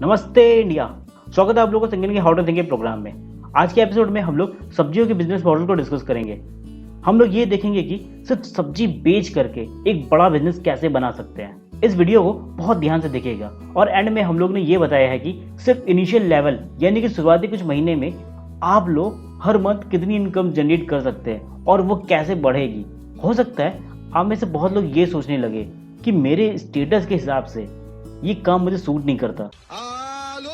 नमस्ते इंडिया। स्वागत है आप लोगों को थिंकिंग के हाउ टू थिंक प्रोग्राम में। आज के एपिसोड में हम लोग सब्जियों के बिजनेस मॉडल को डिस्कस करेंगे। हम लोग ये देखेंगे कि सिर्फ सब्जी बेच करके एक बड़ा बिजनेस कैसे बना सकते हैं। इस वीडियो को बहुत ध्यान से देखिएगा और एंड में हम लोग ने ये बताया है कि सिर्फ इनिशियल लेवल यानी कि शुरुआती कुछ महीने में आप लोग हर मंथ कितनी इनकम जनरेट कर सकते हैं और वो कैसे बढ़ेगी। हो सकता है आप में से बहुत लोग ये सोचने लगे कि मेरे स्टेटस के हिसाब से ये काम मुझे सूट नहीं करता। आलू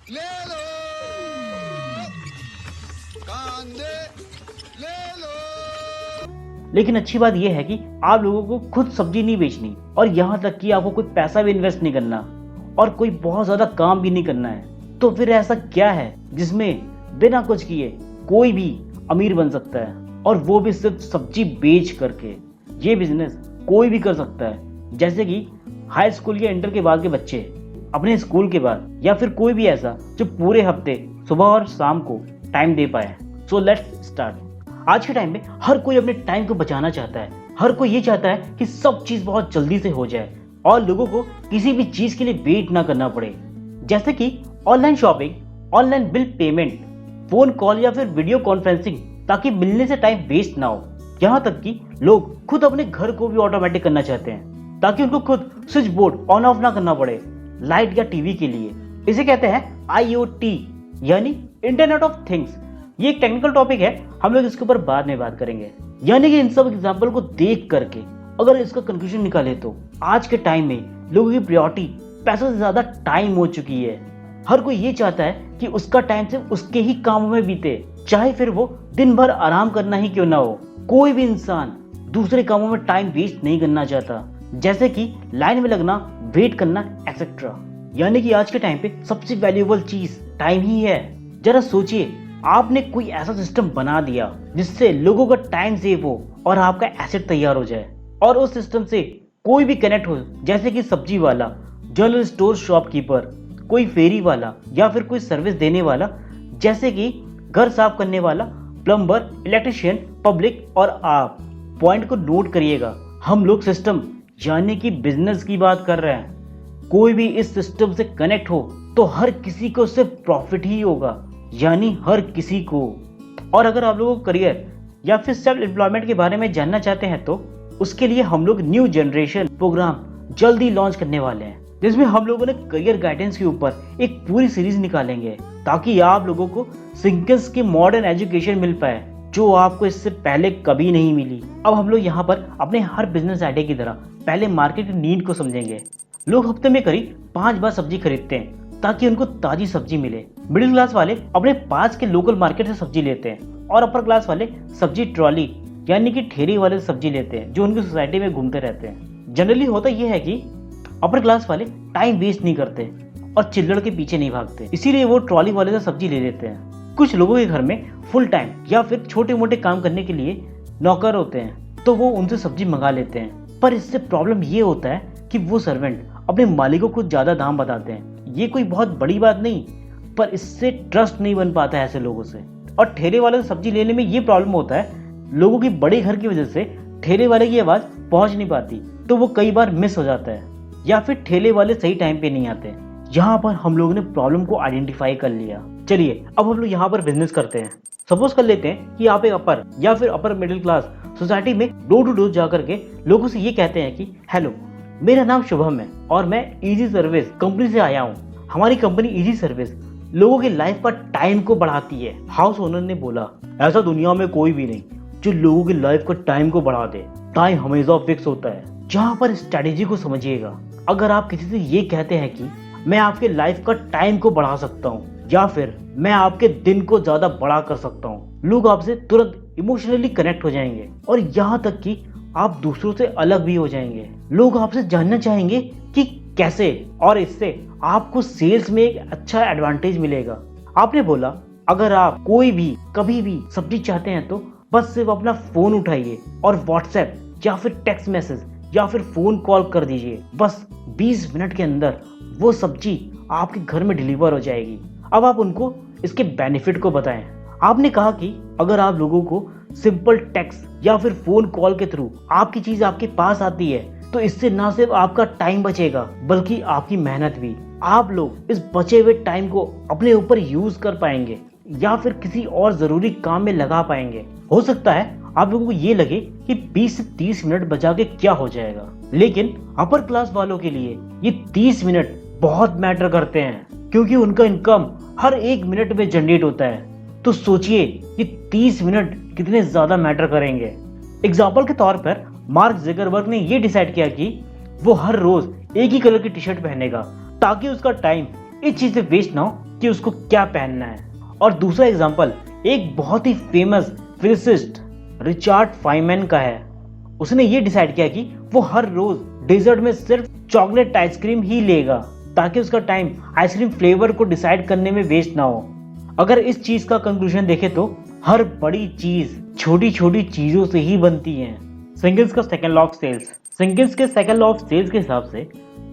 ले लो, कांदे ले लो। लेकिन अच्छी बात यह है कि आप लोगों को खुद सब्जी नहीं बेचनी और यहाँ तक कि आपको कोई पैसा भी इन्वेस्ट नहीं करना और कोई बहुत ज्यादा काम भी नहीं करना है। तो फिर ऐसा क्या है जिसमें बिना कुछ किए कोई भी अमीर बन सकता है और वो भी सिर्फ सब्जी बेच करके। ये बिजनेस कोई भी कर सकता है, जैसे कि हाई स्कूल या इंटर के बाद के बच्चे अपने स्कूल के बाद या फिर कोई भी ऐसा जो पूरे हफ्ते सुबह और शाम को टाइम दे पाए। So let's start. आज के टाइम में हर कोई अपने टाइम को बचाना चाहता है। हर कोई ये चाहता है कि सब चीज बहुत जल्दी से हो जाए और लोगों को किसी भी चीज के लिए वेट ना करना पड़े, जैसे कि online shopping, online bill payment, phone call या फिर वीडियो कॉन्फ्रेंसिंग, ताकि मिलने से टाइम वेस्ट ना हो। यहाँ तक कि लोग खुद अपने घर को भी ऑटोमेटिक करना चाहते हैं ताकि उनको खुद स्विच बोर्ड ऑन ऑफ ना करना पड़े लाइट या टीवी के लिए। इसे कहते हैं IoT यानी इंटरनेट ऑफ थिंग्स। ये एक टेक्निकल टॉपिक है, हम लोग इसके ऊपर बाद में बात करेंगे। यानी कि इन सब एग्जांपल को देख करके अगर इसका कंक्लूजन निकाले तो आज के टाइम में लोगों की प्रायोरिटी पैसों से ज्यादा टाइम हो चुकी है। हर कोई ये चाहता है कि उसका टाइम सिर्फ उसके ही कामों में बीते, चाहे फिर वो दिन भर आराम करना ही क्यों ना हो। कोई भी इंसान दूसरे कामों में टाइम वेस्ट नहीं करना चाहता, जैसे कि लाइन में लगना, वेट करना एक्सेट्रा। यानी कि आज के टाइम पे सबसे वैल्यूएबल चीज टाइम ही है। जरा सोचिए, आपने कोई ऐसा सिस्टम बना दिया जिससे लोगों का टाइम सेव हो और आपका एसेट तैयार हो जाए और उस सिस्टम से कोई भी कनेक्ट हो, जैसे कि सब्जी वाला, जनरल स्टोर शॉपकीपर, कोई फेरी वाला या फिर कोई सर्विस देने वाला, जैसे कि घर साफ करने वाला, प्लम्बर, इलेक्ट्रिशियन, पब्लिक और आप। पॉइंट को नोट करिएगा, हम लोग सिस्टम यानी कि बिजनेस की बात कर रहे हैं। कोई भी इस सिस्टम से कनेक्ट हो तो हर किसी को सिर्फ प्रॉफिट ही होगा, यानी हर किसी को। और अगर आप लोगों को करियर या फिर सेल्फ एम्प्लॉयमेंट के बारे में जानना चाहते हैं तो उसके लिए हम लोग न्यू जनरेशन प्रोग्राम जल्दी लॉन्च करने वाले हैं, जिसमें हम लोगों ने करियर गाइडेंस के ऊपर एक पूरी सीरीज निकालेंगे ताकि आप लोगों को सिंकर्स की मॉडर्न एजुकेशन मिल पाए जो आपको इससे पहले कभी नहीं मिली। अब हम लोग यहाँ पर अपने हर बिजनेस आइडिया की तरह पहले मार्केट की नीड को समझेंगे। लोग हफ्ते में करीब 5 बार सब्जी खरीदते हैं ताकि उनको ताजी सब्जी मिले। मिडिल क्लास वाले अपने पास के लोकल मार्केट से सब्जी लेते हैं और अपर क्लास वाले सब्जी ट्रॉली यानी कि ठेली वाले सब्जी लेते हैं जो उनकी सोसाइटी में घूमते रहते हैं। जनरली होता यह है कि अपर क्लास वाले टाइम वेस्ट नहीं करते और चिल्लड़ के पीछे नहीं भागते, इसीलिए वो ट्रॉली वाले से सब्जी ले लेते हैं। कुछ लोगों के घर में फुल टाइम या फिर छोटे मोटे काम करने के लिए नौकर होते हैं तो वो उनसे सब्जी मंगा लेते हैं, पर इससे प्रॉब्लम ये होता है कि वो सर्वेंट अपने मालिकों को ज्यादा दाम बताते हैं। ये कोई बहुत बड़ी बात नहीं, पर इससे ट्रस्ट नहीं बन पाता है ऐसे लोगों से। और ठेले वाले से सब्जी लेने में ये प्रॉब्लम होता है, लोगों की बड़े घर की वजह से ठेले वाले की आवाज पहुंच नहीं पाती तो वो कई बार मिस हो जाता है या फिर ठेले वाले सही टाइम पे नहीं आते। यहाँ पर हम लोगों ने प्रॉब्लम को आइडेंटिफाई कर लिया। चलिए अब हम लोग यहाँ पर बिजनेस करते हैं। सपोज कर लेते हैं कि आप एक अपर या फिर अपर मिडिल क्लास सोसाइटी में डोर टू डोर जाकर के लोगों से ये कहते हैं कि हेलो, मेरा नाम शुभम है और मैं इजी सर्विस कंपनी से आया हूँ। हमारी कंपनी इजी सर्विस लोगों की लाइफ का टाइम को बढ़ाती है। हाउस ओनर ने बोला, ऐसा दुनिया में कोई भी नहीं जो लोगों की लाइफ का टाइम को बढ़ा दे। टाइम हमेशा फिक्स होता है। जहाँ पर स्ट्रेटेजी को समझिएगा, अगर आप किसी से ये कहते हैं कि मैं आपके लाइफ का टाइम को बढ़ा सकता हूँ या फिर मैं आपके दिन को ज्यादा बड़ा कर सकता हूँ, लोग आपसे तुरंत इमोशनली कनेक्ट हो जाएंगे और यहाँ तक कि आप दूसरों से अलग भी हो जाएंगे। लोग आपसे जानना चाहेंगे कि कैसे, और इससे आपको सेल्स में एक अच्छा एडवांटेज मिलेगा। आपने बोला, अगर आप कोई भी कभी भी सब्जी चाहते हैं तो बस सिर्फ अपना फोन उठाइए और व्हाट्सएप या फिर टेक्स्ट मैसेज या फिर फोन कॉल कर दीजिए। बस 20 मिनट के अंदर वो सब्जी आपके घर में डिलीवर हो जाएगी। अब आप उनको इसके बेनिफिट को बताएं। आपने कहा कि अगर आप लोगों को सिंपल टेक्स्ट या फिर फोन कॉल के थ्रू आपकी चीज आपके पास आती है तो इससे ना सिर्फ आपका टाइम बचेगा बल्कि आपकी मेहनत भी। आप लोग इस बचे हुए टाइम को अपने ऊपर यूज कर पाएंगे या फिर किसी और जरूरी काम में लगा पाएंगे। हो सकता है आप लोगों को ये लगे कि 20 से 30 मिनट बचा के क्या हो जाएगा, लेकिन अपर क्लास वालों के लिए ये 30 मिनट बहुत मैटर करते हैं, क्योंकि उनका इनकम हर 1 मिनट में जनरेट होता है। तो सोचिए ये 30 मिनट कितने ज्यादा मैटर करेंगे। एग्जाम्पल के तौर पर मार्क ज़करबर्ग ने ये डिसाइड किया कि वो हर रोज एक ही कलर की टी शर्ट पहनेगा, ताकि उसका टाइम इस चीज से वेस्ट ना हो कि उसको क्या पहनना है। और दूसरा एग्जाम्पल एक बहुत ही फेमस फिजिसिस्ट रिचर्ड फाइनमैन का है। उसने ये डिसाइड किया कि वो हर रोज डेजर्ट में सिर्फ चॉकलेट आइसक्रीम ही लेगा, ताकि उसका टाइम आइसक्रीम फ्लेवर को डिसाइड करने में वेस्ट ना हो। अगर इस चीज का कंक्लूजन देखें तो हर बड़ी चीज छोटी छोटी चीजों से ही बनती है। सिंगिल्स का सेकंड लॉ ऑफ सेल्स। सिंगिल्स के सेकंड लॉ ऑफ सेल्स के हिसाब से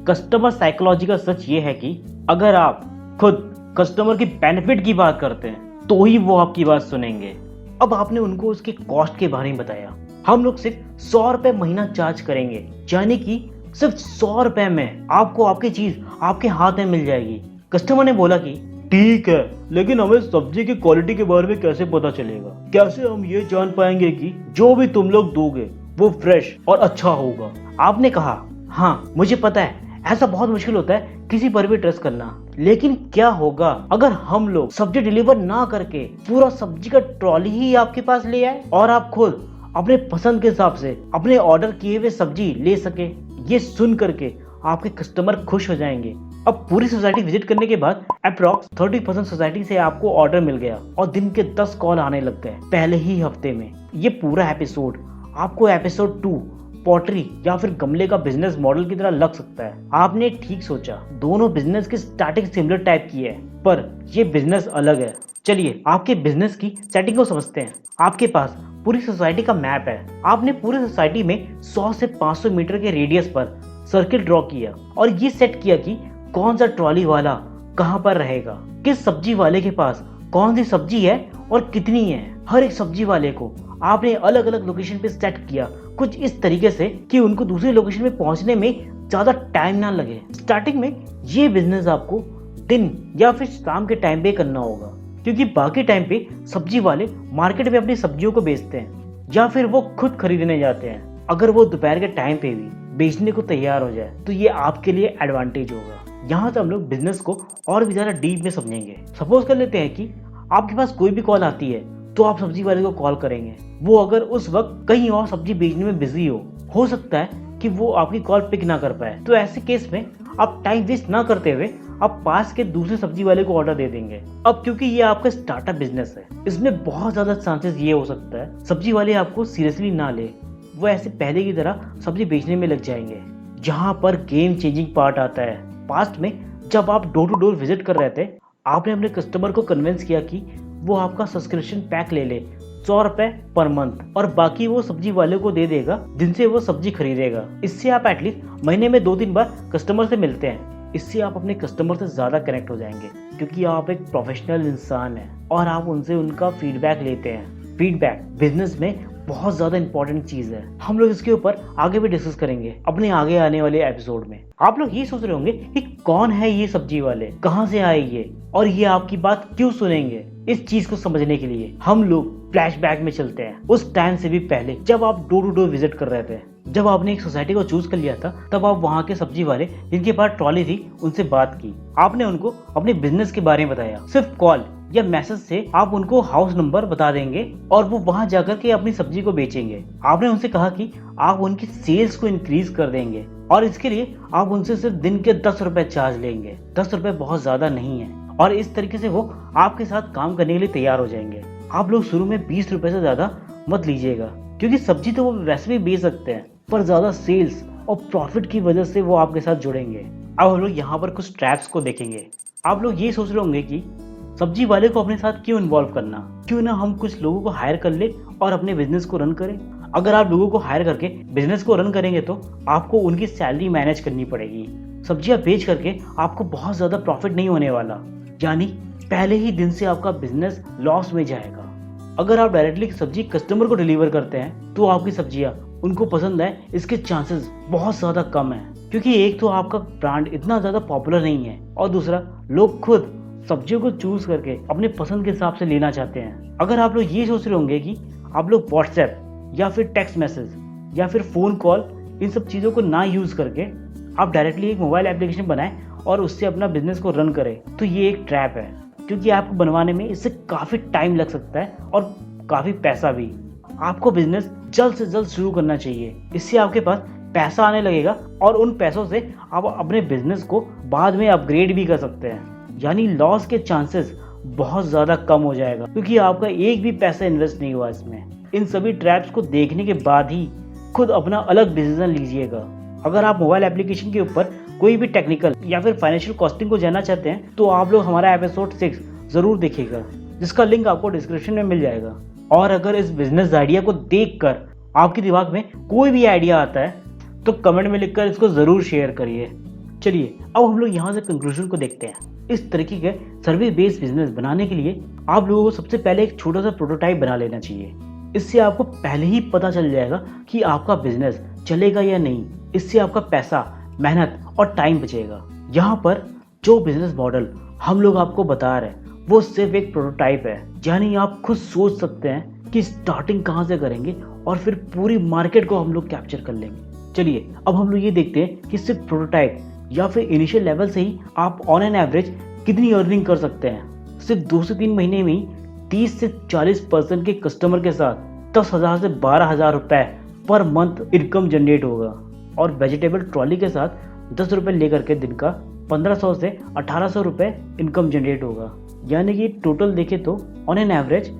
कस्टमर साइकोलॉजी का सच ये है कि अगर आप खुद कस्टमर की बेनिफिट की बात करते हैं तो ही वो आपकी बात सुनेंगे। अब आपने उनको उसके कॉस्ट के बारे में बताया। हम लोग सिर्फ 100 रुपए महीना चार्ज करेंगे, यानी कि सिर्फ 100 रुपए में आपको आपकी चीज आपके हाथ में मिल जाएगी। कस्टमर ने बोला कि ठीक है, लेकिन हमें सब्जी की क्वालिटी के बारे में कैसे पता चलेगा? कैसे हम ये जान पाएंगे कि जो भी तुम लोग दोगे वो फ्रेश और अच्छा होगा? आपने कहा हाँ मुझे पता है, ऐसा बहुत मुश्किल होता है किसी पर भी ट्रस्ट करना, लेकिन क्या होगा अगर हम लोग सब्जी डिलीवर ना करके पूरा सब्जी का ट्रॉली ही आपके पास ले आए और आप खुद अपने पसंद के हिसाब से अपने ऑर्डर किए हुए सब्जी ले सके? ये सुन करके आपके कस्टमर खुश हो जाएंगे। अब पूरी सोसाइटी विजिट करने के बाद अप्रॉक्स 30% सोसाइटी से आपको ऑर्डर मिल गया और दिन के 10 कॉल आने लग गए पहले ही हफ्ते में। ये पूरा एपिसोड आपको एपिसोड 2 पॉटरी या फिर गमले का बिजनेस मॉडल की तरह लग सकता है। आपने ठीक सोचा, दोनों बिजनेस की स्टार्टिंग सिमिलर टाइप की है, पर ये बिजनेस अलग है। चलिए आपके बिजनेस की सेटिंग को समझते हैं। आपके पास पूरी सोसाइटी का मैप है। आपने पूरी सोसाइटी में 100 से 500 मीटर के रेडियस पर सर्किल ड्रॉ किया और ये सेट किया कि कौन सा ट्रॉली वाला कहाँ पर रहेगा, किस सब्जी वाले के पास कौन सी सब्जी है और कितनी है। हर एक सब्जी वाले को आपने अलग अलग लोकेशन पे सेट किया, कुछ इस तरीके से कि उनको दूसरी लोकेशन में पहुंचने में ज्यादा टाइम ना लगे। स्टार्टिंग में ये बिजनेस आपको दिन या फिर शाम के टाइम पे करना होगा, क्योंकि बाकी टाइम पे सब्जी वाले मार्केट में अपनी सब्जियों को बेचते हैं या फिर वो खुद खरीदने जाते हैं। अगर वो दोपहर के टाइम पे भी बेचने को तैयार हो जाए तो ये आपके लिए एडवांटेज होगा। यहाँ से हम लोग बिजनेस को और भी ज्यादा डीप में समझेंगे। सपोज कर लेते हैं कि आपके पास कोई भी कॉल आती है तो आप सब्जी वाले को कॉल करेंगे। वो अगर उस वक्त कहीं और सब्जी बेचने में बिजी हो सकता है कि वो आपकी कॉल पिक ना कर पाए। तो ऐसे केस में आप टाइम वेस्ट ना करते हुए आप पास के दूसरे सब्जी वाले को ऑर्डर दे देंगे। अब क्योंकि ये आपका स्टार्टअप बिजनेस है, इसमें बहुत ज्यादा चांसेस ये हो सकता है सब्जी वाले आपको सीरियसली ना ले, वो ऐसे पहले की तरह सब्जी बेचने में लग जाएंगे। जहाँ पर गेम चेंजिंग पार्ट आता है। पास्ट में जब आप डोर टू डोर विजिट कर रहे थे, आपने अपने कस्टमर को कन्विंस किया कि वो आपका सब्सक्रिप्शन पैक ले ले 100 रुपए पर मंथ, और बाकी वो सब्जी वाले को दे देगा जिनसे वो सब्जी खरीदेगा। इससे आप एटलीस्ट महीने में 2-3 बार कस्टमर से मिलते हैं। इससे आप अपने कस्टमर से ज्यादा कनेक्ट हो जाएंगे, क्योंकि आप एक प्रोफेशनल इंसान हैं और आप उनसे उनका फीडबैक लेते हैं। फीडबैक बिजनेस में बहुत ज्यादा इंपॉर्टेंट चीज है। हम लोग इसके ऊपर आगे भी डिस्कस करेंगे अपने आगे आने वाले एपिसोड में। आप लोग ये सोच रहे होंगे कि कौन है ये सब्जी वाले, कहाँ से आए ये, और ये आपकी बात क्यों सुनेंगे। इस चीज को समझने के लिए हम लोग फ्लैशबैक में चलते हैं, उस टाइम से भी पहले जब आप डोर टू डोर विजिट कर रहे थे। जब आपने एक सोसाइटी को चूज कर लिया था, तब आप वहाँ के सब्जी वाले जिनके पास ट्रॉली थी उनसे बात की। आपने उनको अपने बिजनेस के बारे में बताया। सिर्फ कॉल या मैसेज से आप उनको हाउस नंबर बता देंगे और वो वहां जाकर के अपनी सब्जी को बेचेंगे। आपने उनसे कहा कि आप उनकी सेल्स को इंक्रीज कर देंगे और इसके लिए आप उनसे सिर्फ दिन के 10 रुपए चार्ज लेंगे। 10 रुपए बहुत ज्यादा नहीं है, और इस तरीके से वो आपके साथ काम करने के लिए तैयार हो जाएंगे। आप लोग शुरू में 20 रुपए से ज्यादा मत लीजिएगा, क्योंकि सब्जी तो वो वैसे भी बेच सकते हैं, पर ज्यादा सेल्स और प्रॉफिट की वजह से वो आपके साथ जुड़ेंगे। अब हम लोग यहाँ पर कुछ ट्रैप्स को देखेंगे। आप लोग ये सोच रहे होंगे कि सब्जी वाले को अपने साथ क्यों इन्वॉल्व करना, क्यों ना हम कुछ लोगों को हायर कर ले और अपने बिजनेस को रन करें। अगर आप लोगों को हायर करके बिजनेस को रन करेंगे तो आपको उनकी सैलरी मैनेज करनी पड़ेगी। सब्जियां बेच करके आपको बहुत ज्यादा प्रॉफिट नहीं होने वाला, यानी पहले ही दिन से आपका बिजनेस लॉस में जाएगा। अगर आप डायरेक्टली सब्जी कस्टमर को डिलीवर करते हैं तो आपकी सब्जियां उनको पसंद आए इसके चांसेस बहुत ज्यादा कम है। क्योंकि एक तो आपका ब्रांड इतना ज़्यादा पॉपुलर नहीं है और दूसरा लोग खुद सब्जियों को चूज करके अपने पसंद के हिसाब से लेना चाहते हैं। अगर आप लोग ये सोच रहे होंगे कि आप लोग व्हाट्सएप या फिर टेक्स्ट मैसेज या फिर फ़ोन कॉल इन सब चीज़ों को ना यूज़ करके आप डायरेक्टली एक मोबाइल एप्लीकेशन बनाएं और उससे अपना बिजनेस को रन करें, तो ये एक ट्रैप है, क्योंकि आपको बनवाने में इससे काफ़ी टाइम लग सकता है और काफ़ी पैसा भी। आपको बिजनेस जल्द से जल्द शुरू करना चाहिए, इससे आपके पास पैसा आने लगेगा और उन पैसों से आप अपने बिजनेस को बाद में अपग्रेड भी कर सकते हैं, यानी लॉस के चांसेस बहुत ज़्यादा कम हो जाएगा, क्योंकि आपका एक भी पैसा इन्वेस्ट नहीं हुआ इसमें। इन सभी ट्रैप्स को देखने के बाद ही खुद अपना अलग डिसीजन लीजिएगा। अगर आप मोबाइल एप्लीकेशन के ऊपर कोई भी टेक्निकल या फिर फाइनेंशियल कॉस्टिंग को जानना चाहते हैं तो आप लोग हमारा एपिसोड 6 ज़रूर देखिएगा, जिसका लिंक आपको डिस्क्रिप्शन में मिल जाएगा। और अगर इस बिजनेस आइडिया को देखकर आपके दिमाग में कोई भी आइडिया आता है तो कमेंट में लिखकर इसको ज़रूर शेयर करिए। चलिए अब हम लोग यहाँ से कंक्लूजन को देखते हैं। इस तरीके के सर्विस बेस्ड बिजनेस बनाने के लिए आप लोगों को सबसे पहले एक छोटा सा प्रोटोटाइप बना लेना चाहिए। इससे आपको पहले ही पता चल जाएगा कि आपका बिजनेस चलेगा या नहीं। इससे आपका पैसा, मेहनत और टाइम बचेगा। यहाँ पर जो बिजनेस मॉडल हम लोग आपको बता रहे हैं वो सिर्फ एक प्रोटोटाइप है, यानी आप खुद सोच सकते हैं कि स्टार्टिंग कहाँ से करेंगे और फिर पूरी मार्केट को हम लोग कैप्चर कर लेंगे। चलिए अब हम लोग ये देखते हैं कि सिर्फ प्रोटोटाइप या फिर इनिशियल लेवल से ही आप ऑन एन एवरेज कितनी अर्निंग कर सकते हैं। सिर्फ 2 से 3 महीने में ही 30 से 40% के कस्टमर के साथ 10,000 से 12,000 रुपए पर मंथ इनकम जनरेट होगा और वेजिटेबल ट्रॉली के साथ 10 रुपये लेकर के दिन का 1500 से 1800 रुपये इनकम जनरेट होगा, यानी कि टोटल देखे तो ऑन एन एवरेज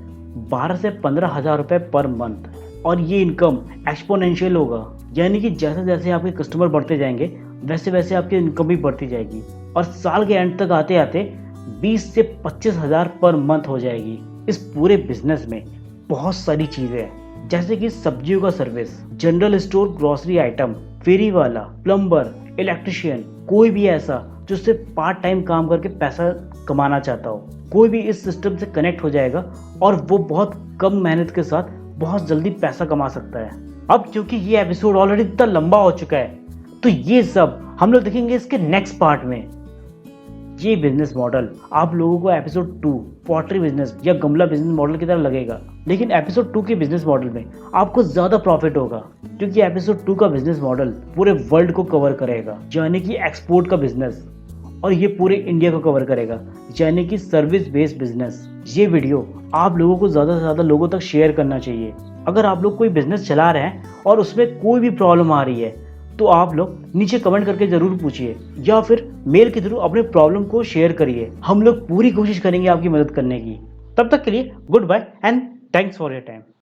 12 से 15,000 रुपये पर मंथ। और ये इनकम एक्सपोनेंशियल होगा, यानी कि जैसे जैसे आपके कस्टमर बढ़ते जाएंगे वैसे वैसे आपकी इनकम भी बढ़ती जाएगी और साल के एंड तक आते आते 20 से 25,000 पर मंथ हो जाएगी। इस पूरे बिजनेस में बहुत सारी चीज़ें हैं, जैसे कि सब्जियों का service, general store grocery item, फेरी वाला, प्लम्बर, इलेक्ट्रिशियन, कोई भी ऐसा जो सिर्फ पार्ट टाइम काम करके पैसा कमाना चाहता हो, कोई भी इस सिस्टम से कनेक्ट हो जाएगा और वो बहुत कम मेहनत के साथ बहुत जल्दी पैसा कमा सकता है। अब क्योंकि ये एपिसोड ऑलरेडी इतना लंबा हो चुका है तो ये सब हम लोग देखेंगे इसके नेक्स्ट पार्ट में। ये बिजनेस मॉडल आप लोगों को एपिसोड 2 पॉटरी बिजनेस या गमला बिजनेस मॉडल की तरह लगेगा, लेकिन एपिसोड 2 के बिजनेस मॉडल में आपको ज्यादा प्रॉफिट होगा, क्योंकि एपिसोड 2 का बिजनेस मॉडल पूरे वर्ल्ड को कवर करेगा, यानी कि एक्सपोर्ट का बिजनेस, और ये पूरे इंडिया को कवर करेगा, यानी कि सर्विस बेस्ड बिजनेस। ये वीडियो आप लोगों को ज्यादा से ज्यादा लोगों तक शेयर करना चाहिए। अगर आप लोग कोई बिजनेस चला रहे हैं और उसमें कोई भी प्रॉब्लम आ रही है तो आप लोग नीचे कमेंट करके जरूर पूछिए या फिर मेल के थ्रू अपने प्रॉब्लम को शेयर करिए। हम लोग पूरी कोशिश करेंगे आपकी मदद करने की। तब तक के लिए goodbye and thanks for your time.